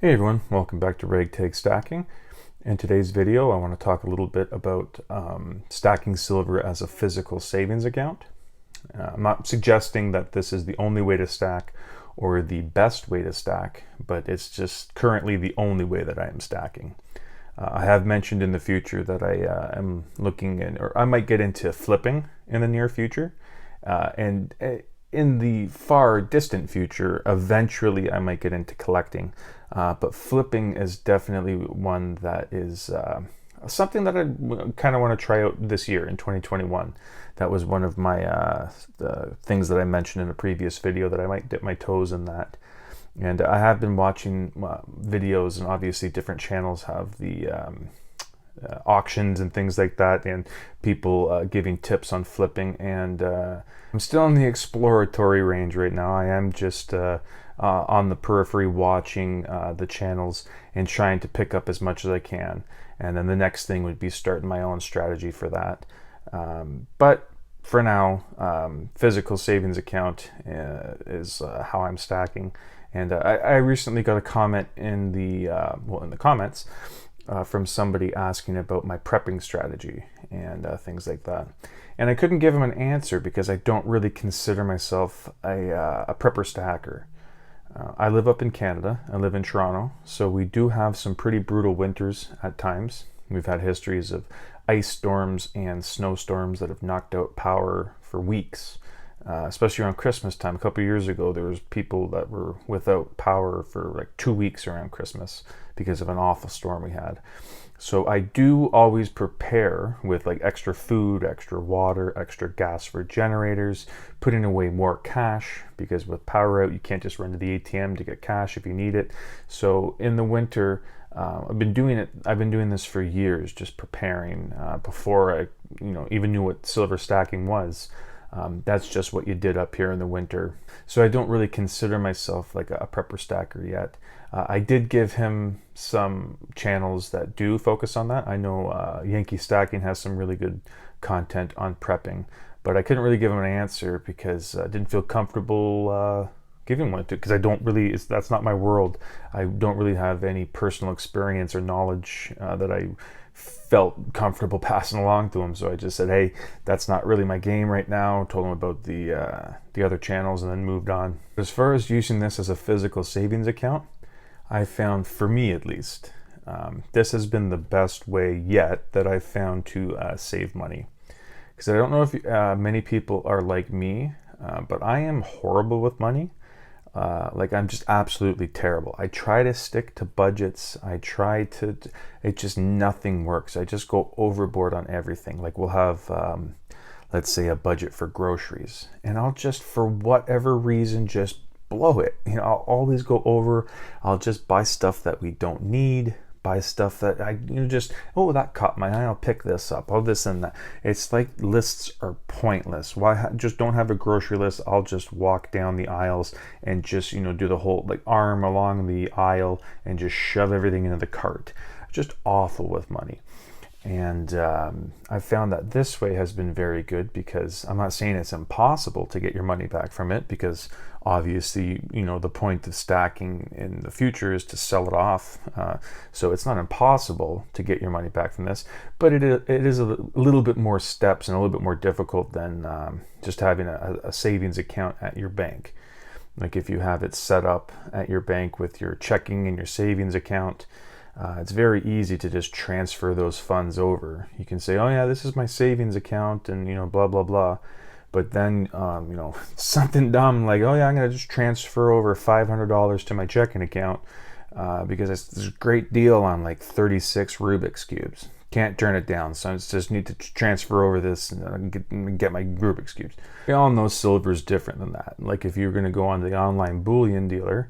Hey everyone, welcome back to Ragtag Stacking. In today's video, I want to talk a little bit about stacking silver as a physical savings account. I'm not suggesting that this is the only way to stack or the best way to stack, but it's just currently the only way that I am stacking. I have mentioned in the future that I am looking in, or I might get into flipping in the near future, and in the far distant future, eventually I might get into collecting. But flipping is definitely one that is something that I kind of want to try out this year in 2021. That was one of my the things that I mentioned in a previous video that I might dip my toes in that. And I have been watching videos, and obviously different channels have the auctions and things like that, and people giving tips on flipping. And I'm still in the exploratory range right now. I am just on the periphery watching the channels and trying to pick up as much as I can. And then the next thing would be starting my own strategy for that. But for now, physical savings account is how I'm stacking. And I recently got a comment in the in the comments from somebody asking about my prepping strategy and things like that. And I couldn't give him an answer because I don't really consider myself a prepper stacker. I live up in Canada. I live in Toronto, so we do have some pretty brutal winters at times. We've had histories of ice storms and snowstorms that have knocked out power for weeks, especially around Christmas time. A couple of years ago, there was people that were without power for like 2 weeks around Christmas because of an awful storm we had. So I do always prepare with like extra food, extra water, extra gas for generators, putting away more cash, because with power out, you can't just run to the ATM to get cash if you need it. So in the winter, I've been doing this for years, just preparing before I, even knew what silver stacking was. That's just what you did up here in the winter. So I don't really consider myself like a prepper stacker yet. I did give him some channels that do focus on that. I know Yankee Stacking has some really good content on prepping, but I couldn't really give him an answer because I didn't feel comfortable giving one to, because I don't really, that's not my world. I don't really have any personal experience or knowledge that I felt comfortable passing along to him. So I just said, hey, that's not really my game right now. Told him about the other channels and then moved on. As far as using this as a physical savings account, I found, for me at least, this has been the best way yet that I've found to save money. Because I don't know if many people are like me, but I am horrible with money. I'm just absolutely terrible. I try to stick to budgets. It just, nothing works. I just go overboard on everything. Like we'll have, let's say, a budget for groceries, and I'll just, for whatever reason, just blow it. I'll always go over. I'll just buy stuff that we don't need, buy stuff that I that caught my eye, I'll pick this up, all this and that. It's like lists are pointless. Why just don't have a grocery list? I'll just walk down the aisles and just do the whole like arm along the aisle and just shove everything into the cart. Just awful with money. And I've found that this way has been very good, because I'm not saying it's impossible to get your money back from it, because obviously, the point of stacking in the future is to sell it off. So it's not impossible to get your money back from this, but it is a little bit more steps and a little bit more difficult than just having a savings account at your bank. Like if you have it set up at your bank with your checking and your savings account, it's very easy to just transfer those funds over. You can say, oh yeah, this is my savings account, and blah blah blah. But then something dumb like, oh yeah, I'm gonna just transfer over $500 to my checking account because it's a great deal on like 36 Rubik's cubes. Can't turn it down, so I just need to transfer over this and get my Rubik's cubes. We all know silver is different than that. Like if you're gonna go on the online bullion dealer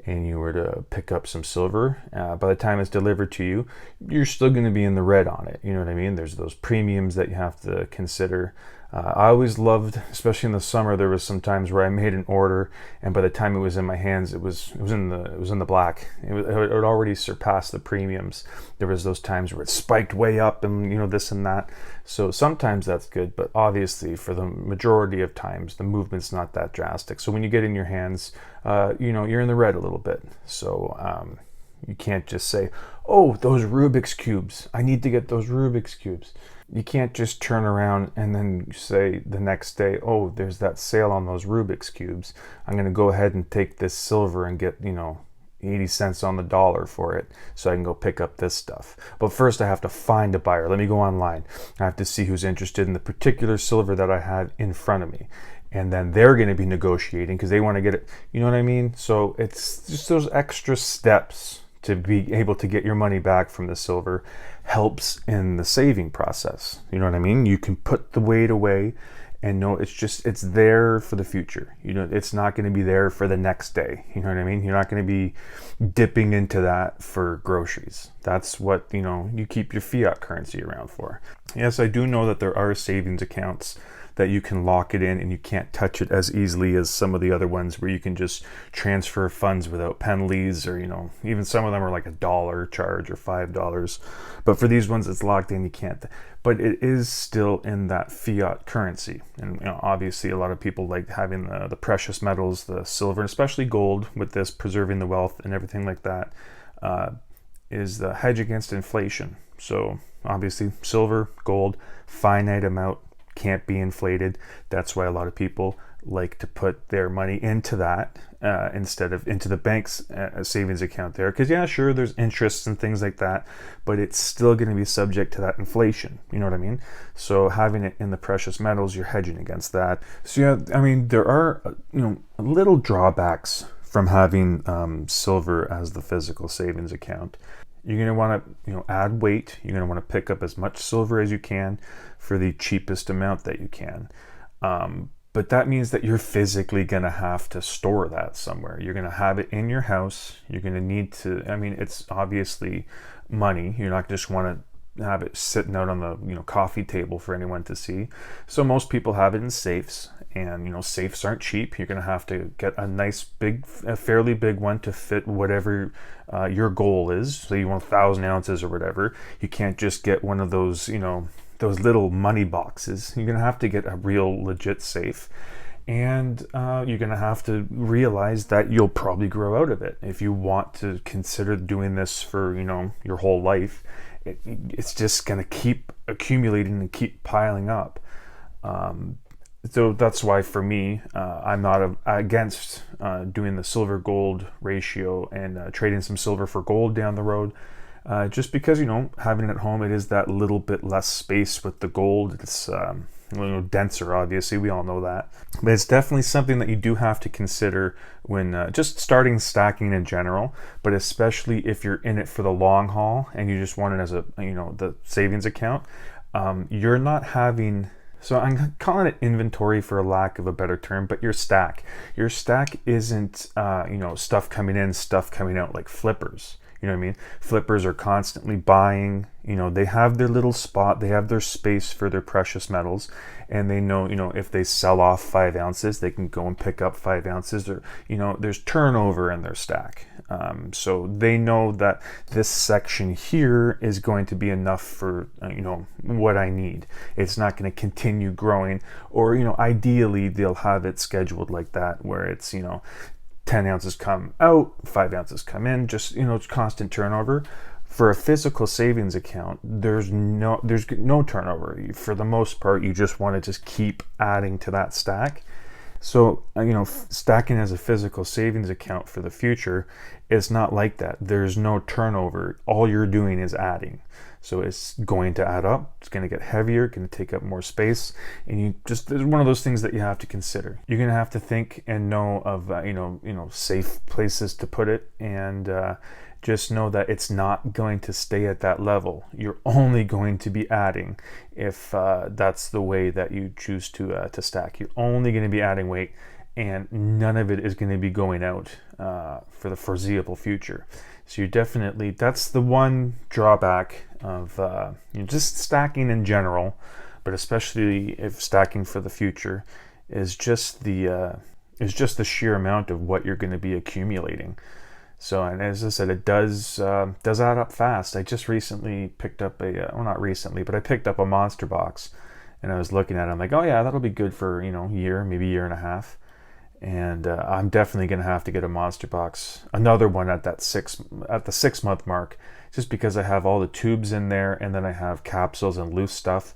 and you were to pick up some silver, by the time it's delivered to you, you're still going to be in the red on it. You know what I mean? There's those premiums that you have to consider. I always loved, especially in the summer, there was some times where I made an order, and by the time it was in my hands, it was in the black. It had already surpassed the premiums. There was those times where it spiked way up, and this and that. So sometimes that's good, but obviously for the majority of times, the movement's not that drastic. So when you get in your hands, you're in the red a little bit. So You can't just say, oh, those Rubik's Cubes, I need to get those Rubik's Cubes. You can't just turn around and then say the next day, oh, there's that sale on those Rubik's Cubes. I'm going to go ahead and take this silver and get, 80 cents on the dollar for it so I can go pick up this stuff. But first I have to find a buyer. Let me go online. I have to see who's interested in the particular silver that I had in front of me. And then they're going to be negotiating because they want to get it. You know what I mean? So it's just those extra steps to be able to get your money back from the silver helps in the saving process. You know what I mean? You can put the weight away and know it's there for the future. It's not going to be there for the next day. You know what I mean? You're not going to be dipping into that for groceries. That's what, you keep your fiat currency around for. Yes, I do know that there are savings accounts that you can lock it in and you can't touch it as easily as some of the other ones where you can just transfer funds without penalties, or even some of them are like $1 charge or $5. But for these ones it's locked in, you can't. But it is still in that fiat currency. And obviously a lot of people like having the precious metals, the silver, and especially gold, with this preserving the wealth and everything like that, is the hedge against inflation. So obviously silver, gold, finite amount, can't be inflated. That's why a lot of people like to put their money into that instead of into the bank's savings account there, because sure, there's interests and things like that, but it's still going to be subject to that inflation. You know what I mean? So having it in the precious metals, you're hedging against that. So there are little drawbacks from having silver as the physical savings account. You're going to want to add weight. You're going to want to pick up as much silver as you can for the cheapest amount that you can. But that means that you're physically going to have to store that somewhere. You're going to have it in your house. You're going to need to, it's obviously money. You're not just want to have it sitting out on the coffee table for anyone to see. So most people have it in safes, and safes aren't cheap. You're going to have to get a fairly big one to fit whatever your goal is. So you want 1,000 ounces or whatever. You can't just get one of those those little money boxes. You're going to have to get a real legit safe. And you're going to have to realize that you'll probably grow out of it. If you want to consider doing this for, your whole life, it's just going to keep accumulating and keep piling up. So that's why for me, I'm not against doing the silver gold ratio and trading some silver for gold down the road. Just because, having it at home, it is that little bit less space with the gold. It's denser, obviously, we all know that. But it's definitely something that you do have to consider when just starting stacking in general, but especially if you're in it for the long haul and you just want it as the savings account. You're not having... So I'm calling it inventory for a lack of a better term, but your stack isn't, stuff coming in, stuff coming out like flippers. You know what I mean? Flippers are constantly buying, they have their little spot, they have their space for their precious metals, and they know, if they sell off 5 ounces, they can go and pick up 5 ounces, or, there's turnover in their stack. So they know that this section here is going to be enough for, what I need. It's not going to continue growing, or, ideally they'll have it scheduled like that, where it's, 10 ounces come out, 5 ounces come in, just, it's constant turnover. For a physical savings account, there's no turnover. For the most part, you just want to just keep adding to that stack. So, stacking as a physical savings account for the future is not like that. There's no turnover. All you're doing is adding. So it's going to add up. It's going to get heavier, going to take up more space. And there's one of those things that you have to consider. You're going to have to think and know of, safe places to put it. And just know that it's not going to stay at that level. You're only going to be adding if that's the way that you choose to stack. You're only going to be adding weight, and none of it is going to be going out for the foreseeable future. So that's the one drawback of just stacking in general, but especially if stacking for the future is just the sheer amount of what you're going to be accumulating. So, and as I said, it does add up fast. I just recently picked up not recently, but I picked up a monster box, and I was looking at it. I'm like, oh yeah, that'll be good for year, maybe year and a half. And I'm definitely going to have to get a monster box, another one at the 6-month mark, just because I have all the tubes in there, and then I have capsules and loose stuff.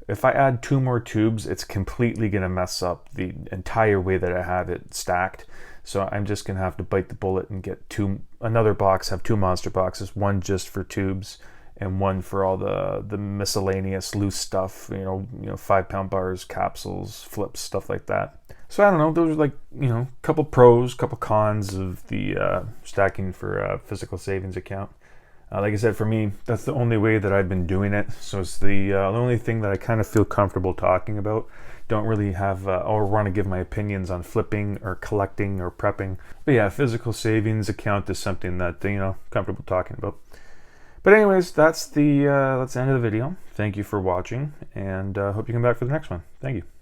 If I add 2 more tubes, it's completely going to mess up the entire way that I have it stacked. So I'm just going to have to bite the bullet and get another box, have 2 monster boxes, one just for tubes and one for all the miscellaneous loose stuff, you know, 5-pound bars, capsules, flips, stuff like that. So I don't know, those are like, a couple pros, couple cons of the stacking for a physical savings account. Like I said, for me, that's the only way that I've been doing it. So it's the only thing that I kind of feel comfortable talking about. Don't really have or want to give my opinions on flipping or collecting or prepping. But yeah, physical savings account is something that, comfortable talking about. But anyways, that's the end of the video. Thank you for watching, and hope you come back for the next one. Thank you.